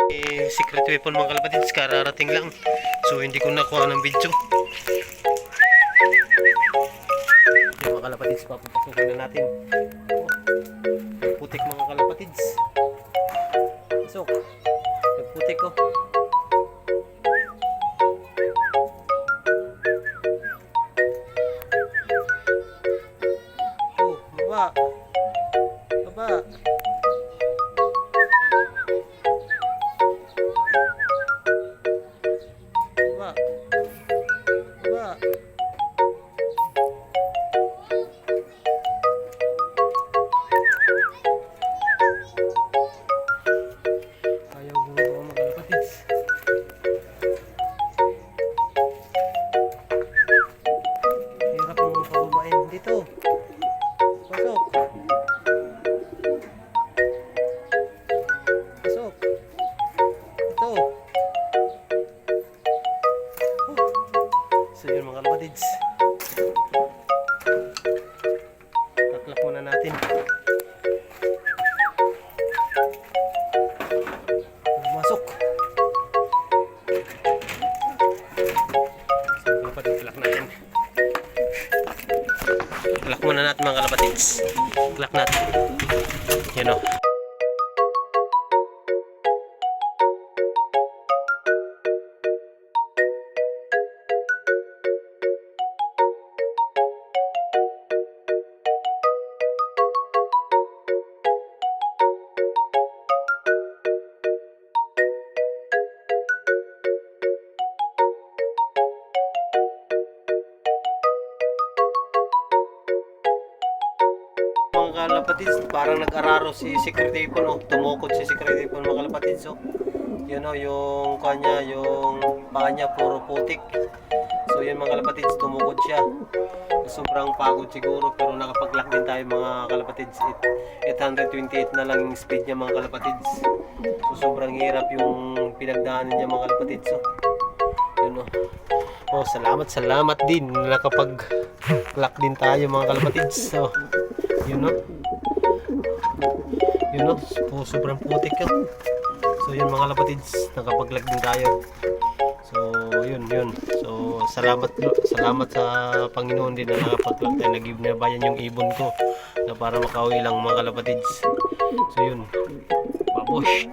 Secret weapon mga kalapatids, kararating lang. So hindi ko nakuha ng video. Yung mga kalapatids, papapasukin na natin. Putik mga kalapatids. So, nagputik ko. Oh, baba. Baba. Baba. Baba. Ayaw bumaba mga kalapatids. Hirap mong pababain dito. Pasok. Pasok. Ito. So yun mga kalapatids. Taklak muna natin. Pumasok. So kalapatids, taklak natin. Taklak muna natin mga kalapatids. Taklak natin. Yan o. Mga kalapatids, parang nag-araro si Secret Weapon, oh. Tumukod si Secret Weapon mga kalapatids, oh. Yun o, yung kanya, yung paa niya puro putik. So yun mga kalapatids, tumukod siya. Sobrang pagod siguro, pero nakapag-lock din tayo mga kalapatids. 828 na lang yung speed niya mga kalapatids. So sobrang hirap yung pinagdaanan niya mga kalapatids, oh. Yun o. Oh, salamat din. Nakapag-lock din tayo mga kalapatids. So, yun o. Yun o. Sobrang putik yun. So, yun mga kalapatids. Nakapag-lock din tayo. So, yun. So, salamat sa Panginoon din na nakapag-lock tayo. Nagibinabayan yung ibon ko na para makauwi lang mga kalapatids. So, yun. Babosh.